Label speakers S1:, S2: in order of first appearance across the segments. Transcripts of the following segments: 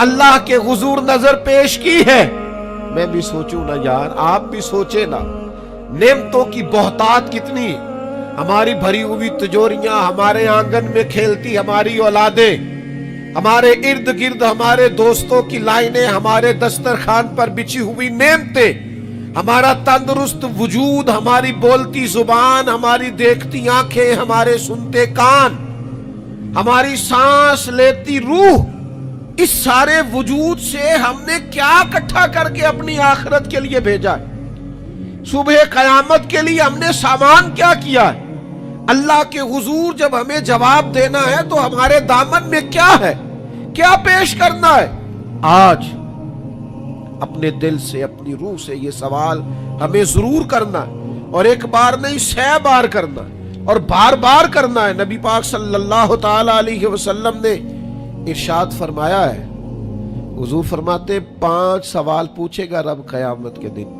S1: اللہ کے حضور نظر پیش کی ہے. میں بھی سوچوں نا یار, آپ بھی سوچے نا, نعمتوں کی بہتات کتنی. ہماری بھری ہوئی تجوریاں, ہمارے آنگن میں کھیلتی ہماری اولادیں, ہمارے ارد گرد ہمارے دوستوں کی لائنیں, ہمارے دسترخوان پر بچھی ہوئی نعمتیں, ہمارا تندرست وجود, ہماری بولتی زبان, ہماری دیکھتی آنکھیں, ہمارے سنتے کان, ہماری سانس لیتی روح, اس سارے وجود سے ہم نے کیا اکٹھا کر کے اپنی آخرت کے لیے بھیجا ہے. صبح قیامت کے لیے ہم نے سامان کیا کیا ہے. اللہ کے حضور جب ہمیں جواب دینا ہے تو ہمارے دامن میں کیا ہے, کیا پیش کرنا ہے. آج اپنے دل سے, اپنی روح سے یہ سوال ہمیں ضرور کرنا ہے, اور ایک بار نہیں 6 بار کرنا ہے, اور بار بار کرنا ہے. نبی پاک صلی اللہ تعالی علیہ وسلم نے ارشاد فرمایا ہے, حضور فرماتے 5 سوال پوچھے گا رب قیامت کے دن,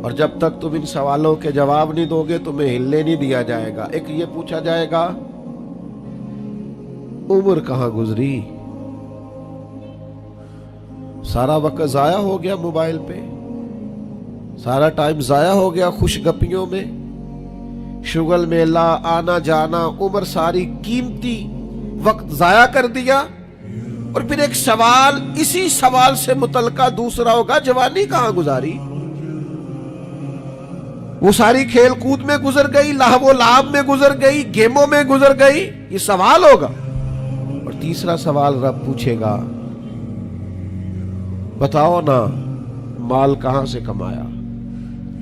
S1: اور جب تک تم ان سوالوں کے جواب نہیں دو گے تمہیں ہلنے نہیں دیا جائے گا. ایک یہ پوچھا جائے گا, عمر کہاں گزری, سارا وقت ضائع ہو گیا موبائل پہ, سارا ٹائم ضائع ہو گیا خوش گپیوں میں, شغل میلہ, آنا جانا, عمر ساری قیمتی وقت ضائع کر دیا. اور پھر ایک سوال, اسی سوال سے متعلقہ دوسرا ہوگا, جوانی کہاں گزاری, وہ ساری کھیل کود میں گزر گئی, لہو و لعب میں گزر گئی, گیموں میں گزر گئی. یہ سوال ہوگا. اور تیسرا سوال رب پوچھے گا, بتاؤ نا مال کہاں سے کمایا,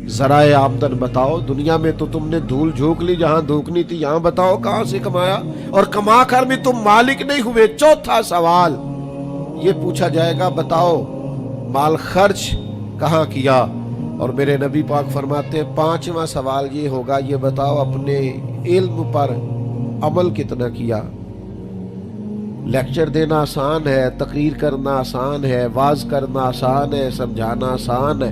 S1: ذرائع آمدن بتاؤ, دنیا میں تو تم نے دھول جھونک لی, جہاں دھوکنی تھی یہاں بتاؤ کہاں سے کمایا, اور کما کر بھی تم مالک نہیں ہوئے. چوتھا سوال یہ پوچھا جائے گا, بتاؤ مال خرچ کہاں کیا. اور میرے نبی پاک فرماتے ہیں 5واں سوال یہ ہوگا, یہ بتاؤ اپنے علم پر عمل کتنا کیا. لیکچر دینا آسان ہے, تقریر کرنا آسان ہے, واعظ کرنا آسان ہے, سمجھانا آسان ہے,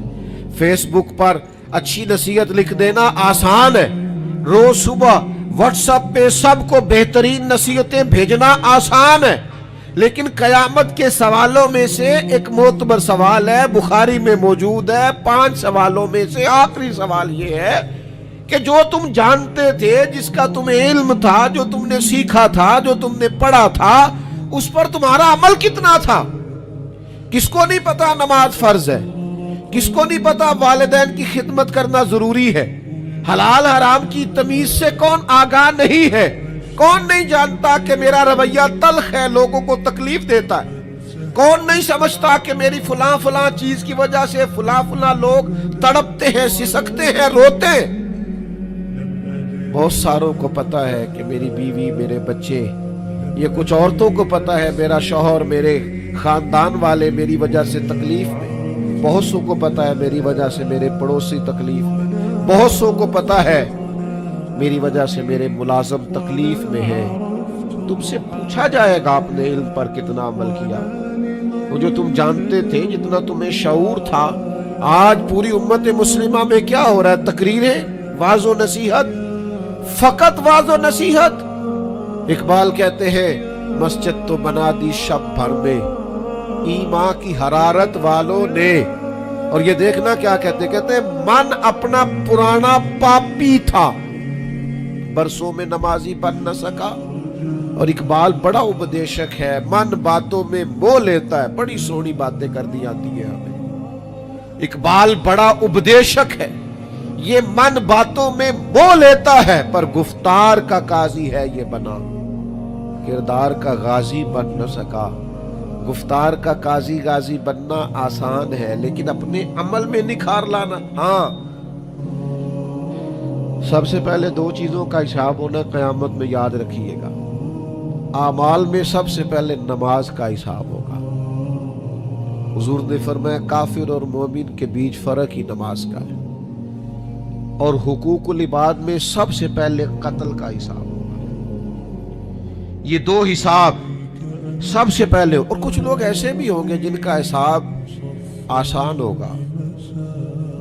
S1: فیس بک پر اچھی نصیحت لکھ دینا آسان ہے, روز صبح واٹس ایپ پہ سب کو بہترین نصیحتیں بھیجنا آسان ہے. لیکن قیامت کے سوالوں میں سے ایک معتبر سوال ہے, بخاری میں موجود ہے. 5 سوالوں میں سے آخری سوال یہ ہے کہ جو تم جانتے تھے, جس کا تمہیں علم تھا, جو تم نے سیکھا تھا, جو تم نے پڑھا تھا, اس پر تمہارا عمل کتنا تھا. کس کو نہیں پتا نماز فرض ہے, کس کو نہیں پتا والدین کی خدمت کرنا ضروری ہے, حلال حرام کی تمیز سے کون آگاہ نہیں ہے, کون نہیں جانتا کہ میرا رویہ تلخ ہے, لوگوں کو تکلیف دیتا ہے, کون نہیں سمجھتا کہ میری فلاں چیز کی وجہ سے فلاں لوگ تڑپتے ہیں, سسکتے ہیں, روتے ہیں. بہت ساروں کو پتا ہے کہ میری بیوی, میرے بچے, یہ کچھ عورتوں کو پتا ہے میرا شوہر, میرے خاندان والے میری وجہ سے تکلیف میں, بہت سو کو پتا ہے میری وجہ سے میرے پڑوسی تکلیف میں, بہت سو کو پتا ہے میری وجہ سے میرے ملازم تکلیف میں ہیں. تم سے پوچھا جائے گا اپنے علم پر کتنا عمل کیا. وہ جو تم جانتے تھے, جتنا تمہیں شعور تھا, آج پوری امت مسلمہ میں کیا ہو رہا ہے, تقریریں, واعظ و نصیحت, فقط واعظ و نصیحت. اقبال کہتے ہیں مسجد تو بنا دی شب بھر میں ایمان کی حرارت والوں نے. اور یہ دیکھنا کیا کہتے ہیں, من اپنا پرانا پاپی تھا, برسوں میں نمازی بن نہ سکا. اور اقبال بڑا اپدیشک ہے, من باتوں میں موہ لیتا ہے. بڑی سونی باتیں کر دی آتی ہیں ہمیں. اقبال بڑا اپدیشک ہے, یہ من باتوں میں موہ لیتا ہے, پر گفتار کا قاضی ہے یہ بنا, کردار کا غازی بن نہ سکا. گفتار کا قاضی غازی بننا آسان ہے, لیکن اپنے عمل میں نکھار لانا. ہاں, سب سے پہلے 2 چیزوں کا حساب ہونا قیامت میں, یاد رکھیے گا. اعمال میں سب سے پہلے نماز کا حساب ہوگا. حضور نے فرمایا کافر اور مومن کے بیچ فرق ہی نماز کا ہے. اور حقوق العباد میں سب سے پہلے قتل کا حساب ہوگا. یہ 2 حساب سب سے پہلے. اور کچھ لوگ ایسے بھی ہوں گے جن کا حساب آسان ہوگا.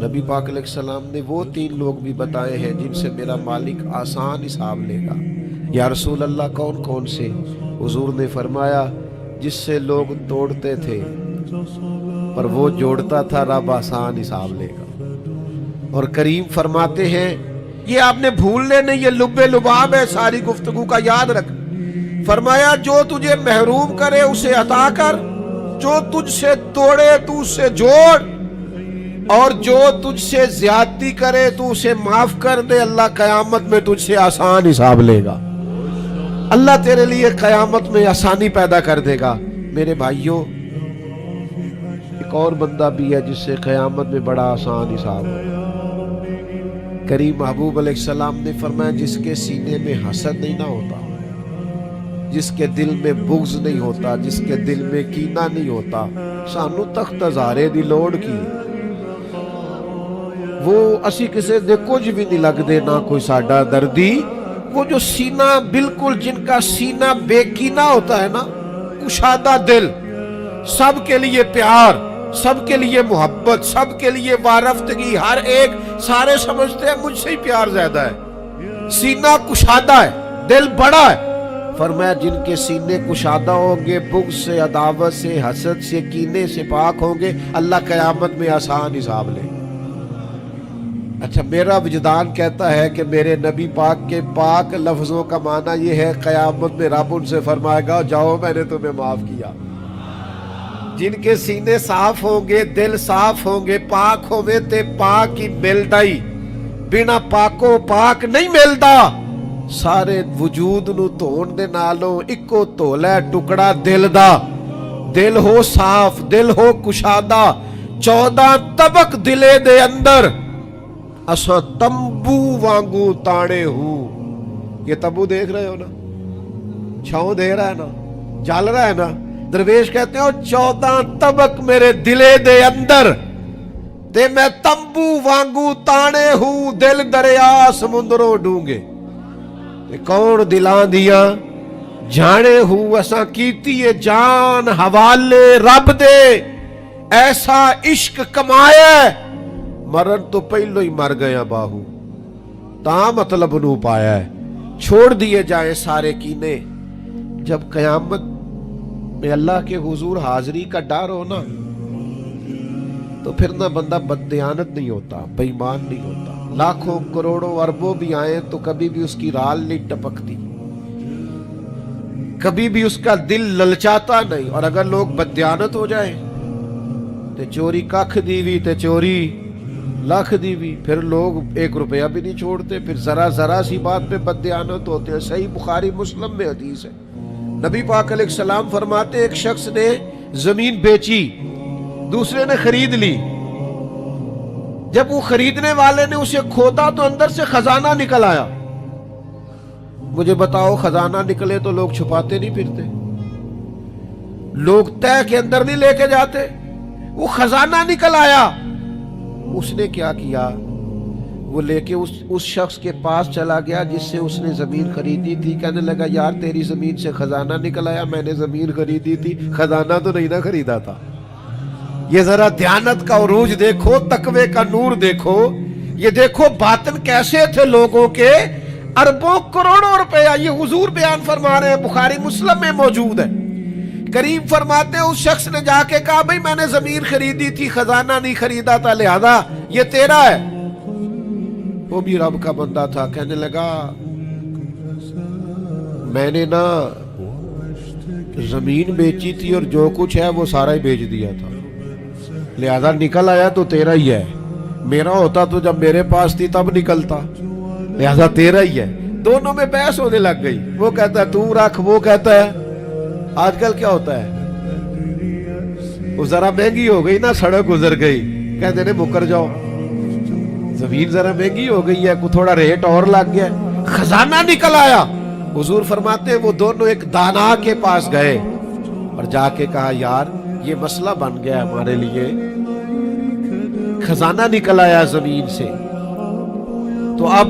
S1: نبی پاک علیہ السلام نے وہ 3 لوگ بھی بتائے ہیں جن سے میرا مالک آسان حساب لے گا. یا رسول اللہ کون کون سے؟ حضور نے فرمایا جس سے لوگ توڑتے تھے، پر وہ جوڑتا تھا، رب آسان حساب لے گا۔ اور کریم فرماتے ہیں، یہ آپ نے بھولنے نہیں، یہ لب لباب ہے ساری گفتگو کا، یاد رکھ۔ فرمایا جو تجھے محروم کرے اسے عطا کر، جو تجھ سے توڑے تو اس سے جوڑ، اور جو تجھ سے زیادتی کرے تو اسے معاف کر دے، اللہ قیامت میں تجھ سے آسان حساب لے گا۔ اللہ تیرے لیے قیامت میں آسانی پیدا کر دے گا۔ میرے بھائیوں، ایک اور بندہ بھی ہے جس سے قیامت میں بڑا آسان حساب ہوگا۔ کریم محبوب علیہ السلام نے فرمایا، جس کے سینے میں حسد نہیں نہ ہوتا، جس کے دل میں بغض نہیں ہوتا، جس کے دل میں کینہ نہیں ہوتا، سانو تخت ہزارے دی لوڑ کی، وہ اسی کسے دے کچھ بھی نہیں لگ دے، نہ کوئی ساڈا دردی۔ وہ جو سینہ بالکل، جن کا سینہ بے کینہ ہوتا ہے نا، کشادہ دل، سب کے لیے پیار، سب کے لیے محبت، سب کے لیے وارفتگی، ہر ایک، سارے سمجھتے ہیں مجھ سے ہی پیار زیادہ ہے، سینہ کشادہ ہے، دل بڑا ہے۔ فرمایا جن کے سینے کشادہ ہوں گے، بغض سے، عداوت سے، حسد سے، کینے سے پاک ہوں گے، اللہ قیامت میں آسان حساب لے گا۔ اچھا، میرا وجدان کہتا ہے کہ میرے نبی پاک کے پاک لفظوں کا معنی یہ ہے، قیامت میں رب ان سے فرمائے گا، جاؤ میں نے تمہیں معاف کیا۔ جن کے سینے صاف ہوں گے، دل صاف ہوں گے، پاک ہوئے تے پاک ہی ملدا ہی، بنا پاکو پاک نہیں ملدا۔ سارے وجود نو دھون دے نالوں اکو دھولا ٹکڑا دل دا، دل ہو صاف، دل ہو کشادہ، 14 طبق دلے دے اندر اساں تمبو وانگو تاڑے ہوں۔ یہ تمبو دیکھ رہے ہو نا، چھاؤں دے رہا ہے نا، جل رہا ہے نا، درویش کہتے ہیں 14 طبق میرے دلے دے اندر، تے میں تمبو وانگو تاڑے ہوں، دل دریا سمندروں ڈونگے۔ کون دلان دیا جانے ہوں، اساں کیتی ہے جان حوالے رب دے، ایسا عشق کمایا مرن تو پہلو ہی مر گیا باہو، تاں مطلب نو پایا ہے، چھوڑ دیے جائیں سارے کینے۔ جب قیامت میں اللہ کے حضور حاضری کا ڈر ہو نا، تو پھر نہ بندہ بددیانت نہیں ہوتا، بے ایمان نہیں ہوتا، لاکھوں کروڑوں اربوں بھی آئیں تو کبھی بھی اس کی رال نہیں ٹپکتی، کبھی بھی اس کا دل للچاتا نہیں۔ اور اگر لوگ بددیانت ہو جائیں تے چوری ککھ دیوی تے چوری لاکھ دیوی، پھر لوگ 1 روپیہ بھی نہیں چھوڑتے، پھر ذرا سی بات پہ بددیانت ہوتے ہیں۔ صحیح بخاری مسلم میں حدیث ہے، نبی پاک علیہ السلام فرماتے ایک شخص نے زمین بیچی، دوسرے نے خرید لی، جب وہ خریدنے والے نے اسے کھودا تو اندر سے خزانہ نکل آیا۔ مجھے بتاؤ، خزانہ نکلے تو لوگ چھپاتے نہیں پھرتے، لوگ تہ کے اندر نہیں لے کے جاتے، وہ خزانہ نکل آیا۔ اس نے کیا کیا، وہ لے کے اس شخص کے پاس چلا گیا جس سے اس نے زمین خریدی تھی، کہنے لگا یار تیری زمین سے خزانہ نکل آیا، میں نے زمین خریدی تھی، خزانہ تو نہیں نہ خریدا تھا۔ یہ ذرا دیانت کا عروج دیکھو، تقوی کا نور دیکھو، یہ دیکھو باطن کیسے تھے لوگوں کے، اربوں کروڑوں روپیہ، یہ حضور بیان فرما رہے ہیں، بخاری مسلم میں موجود ہے۔ کریم فرماتے ہیں اس شخص نے جا کے کہا بھئی میں نے زمین خریدی تھی، خزانہ نہیں خریدا تھا، لہذا یہ تیرا ہے۔ وہ بھی رب کا بندہ تھا، کہنے لگا میں نے نا زمین بیچی تھی اور جو کچھ ہے وہ سارا ہی بیچ دیا تھا، لہذا نکل آیا تو تیرا ہی ہے، میرا ہوتا تو جب میرے پاس تھی تب نکلتا، لہذا تیرا ہی ہے۔ دونوں میں بحث ہونے لگ گئی، وہ کہتا ہے تو رکھ، وہ کہتا ہے، آج کل کیا ہوتا ہے، وہ ذرا مہنگی ہو گئی نا، سڑک گزر گئی، کہتے ہیں مکر جاؤ، زمین ذرا مہنگی ہو گئی ہے، کو تھوڑا ریٹ اور لگ گیا، خزانہ نکل آیا۔ حضور فرماتے ہیں وہ دونوں ایک دانا کے پاس گئے اور جا کے کہا یار یہ مسئلہ بن گیا ہمارے لیے، خزانہ نکل آیا زمین سے، تو اب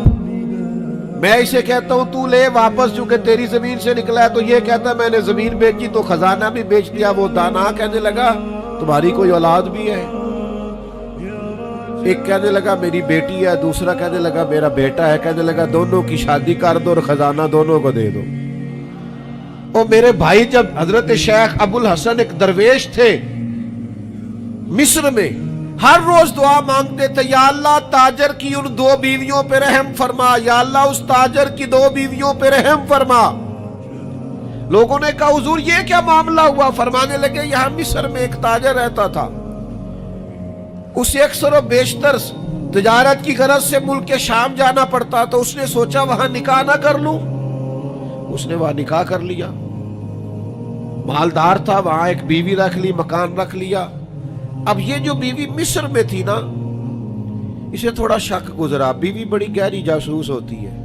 S1: میں اسے کہتا ہوں تو لے واپس، چونکہ تیری زمین سے نکلا ہے، تو یہ کہتا ہے میں نے زمین بیچی تو خزانہ بھی بیچ دیا۔ وہ دانا کہنے لگا تمہاری کوئی اولاد بھی ہے؟ ایک کہنے لگا میری بیٹی ہے، دوسرا کہنے لگا میرا بیٹا ہے، کہنے لگا دونوں کی شادی کر دو اور خزانہ دونوں کو دے دو۔ اور میرے بھائی جب حضرت شیخ ابو الحسن ایک درویش تھے مصر میں، ہر روز دعا مانگتے تھے، یا اللہ تاجر کی ان 2 بیویوں پہ رحم فرما، یا اللہ اس تاجر کی 2 بیویوں پہ رحم فرما۔ لوگوں نے کہا حضور یہ کیا معاملہ ہوا؟ فرمانے لگے یہاں مصر میں ایک تاجر رہتا تھا، اسے اکثر و بیشتر تجارت کی غرض سے ملک شام جانا پڑتا، تو اس نے سوچا وہاں نکاح نہ کر لوں، اس نے وہاں نکاح کر لیا۔ مالدار تھا، وہاں ایک بیوی رکھ لی، مکان رکھ لیا۔ اب یہ جو بیوی مصر میں تھی نا، اسے تھوڑا شک گزرا، بیوی بڑی گہری جاسوس ہوتی ہے،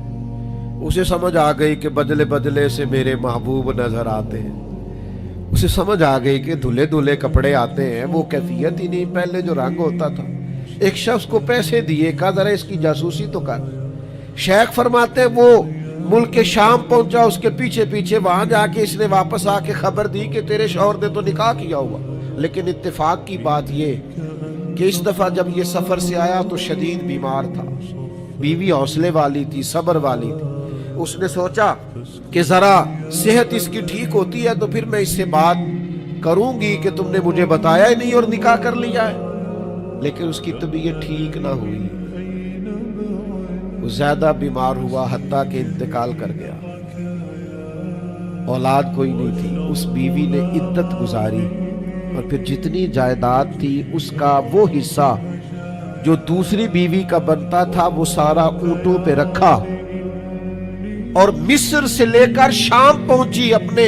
S1: اسے سمجھ آ گئی کہ بدلے بدلے سے میرے محبوب نظر آتے ہیں، اسے سمجھ آ گئی کہ دھلے دھلے کپڑے آتے ہیں، وہ کیفیت ہی نہیں پہلے جو رنگ ہوتا تھا۔ ایک شخص کو پیسے دیے، کہا ذرا اس کی جاسوسی تو کر۔ شیخ فرماتے ہیں وہ ملک شام پہنچا، اس کے پیچھے پیچھے وہاں جا کے اس نے واپس آ کے خبر دی کہ تیرے شوہر نے تو نکاح کیا ہوا، لیکن اتفاق کی بات یہ کہ اس دفعہ جب یہ سفر سے آیا تو شدید بیمار تھا، بیوی حوصلے والی تھی، صبر والی تھی۔ اس نے سوچا کہ ذرا صحت اس کی ٹھیک ہوتی ہے تو پھر میں اس سے بات کروں گی کہ تم نے مجھے بتایا ہی نہیں اور نکاح کر لیا ہے، لیکن اس کی طبیعت ٹھیک نہ ہوئی، وہ زیادہ بیمار ہوا، حتیٰ کہ انتقال کر گیا۔ اولاد کوئی نہیں تھی، اس بیوی نے عدت گزاری اور پھر جتنی جائیداد تھی اس کا وہ حصہ جو دوسری بیوی کا بنتا تھا وہ سارا اونٹوں پہ رکھا اور مصر سے لے کر شام پہنچی اپنے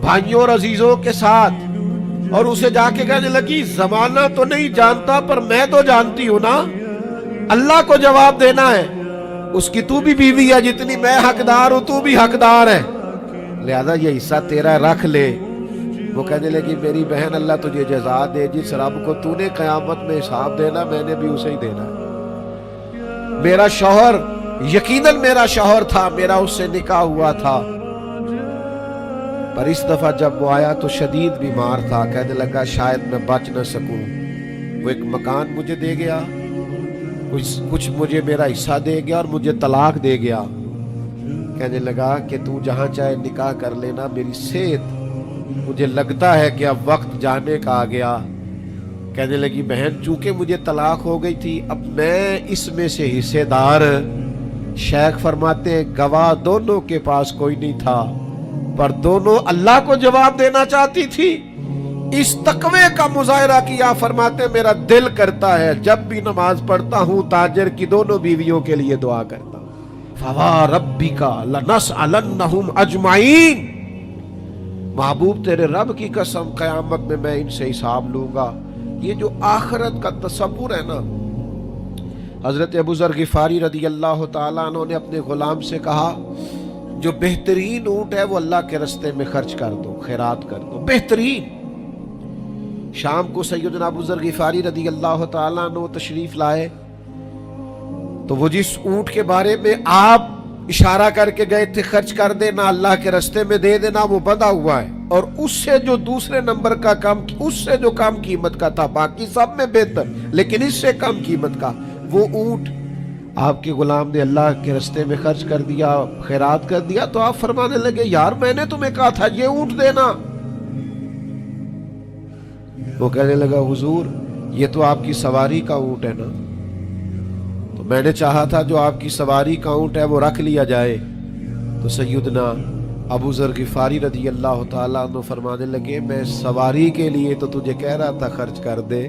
S1: بھائیوں اور عزیزوں کے ساتھ، اور اسے جا کے کہنے لگی زمانہ تو نہیں جانتا پر میں تو جانتی ہوں نا، اللہ کو جواب دینا ہے، اس کی تو بھی بیوی ہے، جتنی میں حقدار ہوں تو بھی حقدار ہے، لہذا یہ حصہ تیرا رکھ لے۔ وہ کہنے لگی میری بہن اللہ تجھے جزا دے، جس رب کو تو نے قیامت میں حساب دینا میں نے بھی اسے ہی دینا ہے۔ میرا شوہر یقیناً میرا شوہر تھا، میرا اس سے نکاح ہوا تھا، پر اس دفعہ جب وہ آیا تو شدید بیمار تھا، کہنے لگا شاید میں بچ نہ سکوں۔ وہ ایک مکان مجھے دے گیا، کچھ مجھے میرا حصہ دے گیا اور مجھے طلاق دے گیا۔ کہنے لگا کہ تو جہاں چاہے نکاح کر لینا، میری صحت مجھے لگتا ہے کہ اب وقت جانے کا آ گیا۔ کہنے لگی بہن چونکہ مجھے طلاق ہو گئی تھی اب میں اس میں سے حصے دار۔ شیخ فرماتے ہیں گواہ دونوں کے پاس کوئی نہیں تھا، پر دونوں اللہ کو جواب دینا چاہتی تھی۔ اس تقوی کا مظاہرہ کیا، فرماتے ہیں میرا دل کرتا ہے جب بھی نماز پڑھتا ہوں تاجر کی دونوں بیویوں کے لیے دعا کرتا ہوں، فَوَرَبِّكَ لَنَسْأَلَنَّهُمْ أَجْمَعِينَ، محبوب تیرے رب کی قسم قیامت میں میں ان سے حساب لوں گا۔ یہ جو آخرت کا تصور ہے نا، حضرت ابو ذر غفاری رضی اللہ تعالیٰ عنہ نے اپنے غلام سے کہا جو بہترین اونٹ ہے وہ اللہ کے رستے میں خرچ کر دو، خیرات کر دو، بہترین۔ شام کو سیدنا ابو ذر غفاری رضی اللہ تعالیٰ عنہ تشریف لائے تو وہ جس اونٹ کے بارے میں آپ اشارہ کر کے گئے تھے خرچ کر دینا، اللہ کے رستے میں دے دینا، وہ بندھا ہوا ہے، اور اس سے جو دوسرے نمبر کا کم، اس سے جو کم قیمت کا تھا، باقی سب میں بہتر لیکن اس سے کم قیمت کا، وہ اونٹ آپ کے غلام نے اللہ کے رستے میں خرچ کر دیا، خیرات کر دیا۔ تو آپ فرمانے لگے یار میں نے تمہیں کہا تھا یہ اونٹ دینا۔ وہ کہنے لگا حضور یہ تو آپ کی سواری کا اونٹ ہے نا، تو میں نے چاہا تھا جو آپ کی سواری کا اونٹ ہے وہ رکھ لیا جائے۔ تو سیدنا ابو ذر غفاری رضی اللہ تعالیٰ عنہ فرمانے لگے میں سواری کے لیے تو تجھے کہہ رہا تھا خرچ کر دے،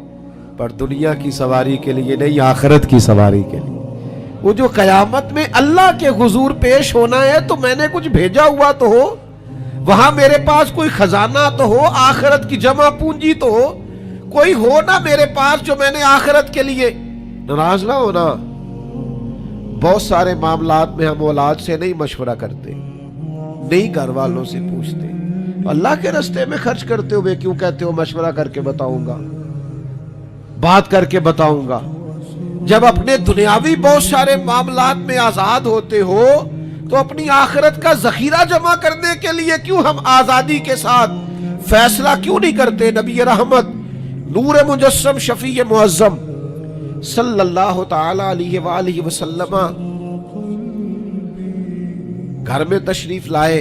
S1: پر دنیا کی سواری کے لیے نہیں، آخرت کی سواری کے لیے۔ وہ جو قیامت میں اللہ کے حضور پیش ہونا ہے تو میں نے کچھ بھیجا ہوا تو ہو، وہاں میرے پاس کوئی خزانہ تو ہو، آخرت کی جمع پونجی تو ہو، کوئی ہو نا میرے پاس جو میں نے آخرت کے لیے۔ ناراض نہ ہونا، بہت سارے معاملات میں ہم اولاد سے نہیں مشورہ کرتے، نہیں گھر والوں سے پوچھتے، اللہ کے راستے میں خرچ کرتے ہوئے کیوں کہتے ہو مشورہ کر کے بتاؤں گا، بات کر کے بتاؤں گا۔ جب اپنے دنیاوی بہت سارے معاملات میں آزاد ہوتے ہو تو اپنی آخرت کا ذخیرہ جمع کرنے کے لیے کیوں ہم آزادی کے ساتھ فیصلہ کیوں نہیں کرتے؟ نبی رحمت نور مجسم شفیع معظم صلی اللہ تعالی علیہ وآلہ وسلم گھر میں تشریف لائے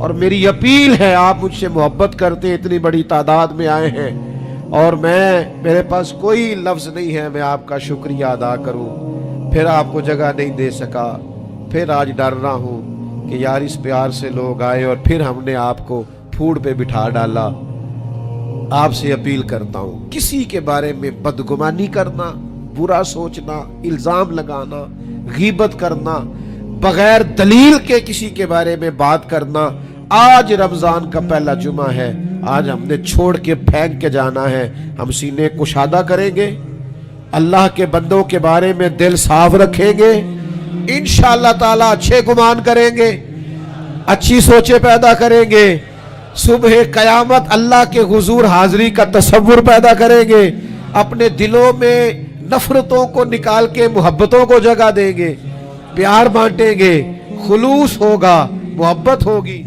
S1: اور میری اپیل ہے آپ مجھ سے محبت کرتے ہیں، اتنی بڑی تعداد میں آئے ہیں اور میرے پاس کوئی لفظ نہیں ہے میں آپ کا شکریہ ادا کروں، پھر آپ کو جگہ نہیں دے سکا، پھر آج ڈر رہا ہوں کہ یار اس پیار سے لوگ آئے اور پھر ہم نے آپ کو پھوڑ پہ بٹھا ڈالا۔ آپ سے اپیل کرتا ہوں کسی کے بارے میں بدگمانی کرنا، برا سوچنا، الزام لگانا، غیبت کرنا، بغیر دلیل کے کسی کے بارے میں بات کرنا، آج رمضان کا پہلا جمعہ ہے، آج ہم نے چھوڑ کے پھینک کے جانا ہے۔ ہم سینے کشادہ کریں گے، اللہ کے بندوں کے بارے میں دل صاف رکھیں گے، انشاءاللہ تعالی اچھے گمان کریں گے، اچھی سوچیں پیدا کریں گے، صبح قیامت اللہ کے حضور حاضری کا تصور پیدا کریں گے، اپنے دلوں میں نفرتوں کو نکال کے محبتوں کو جگہ دیں گے، پیار بانٹیں گے، خلوص ہوگا، محبت ہوگی۔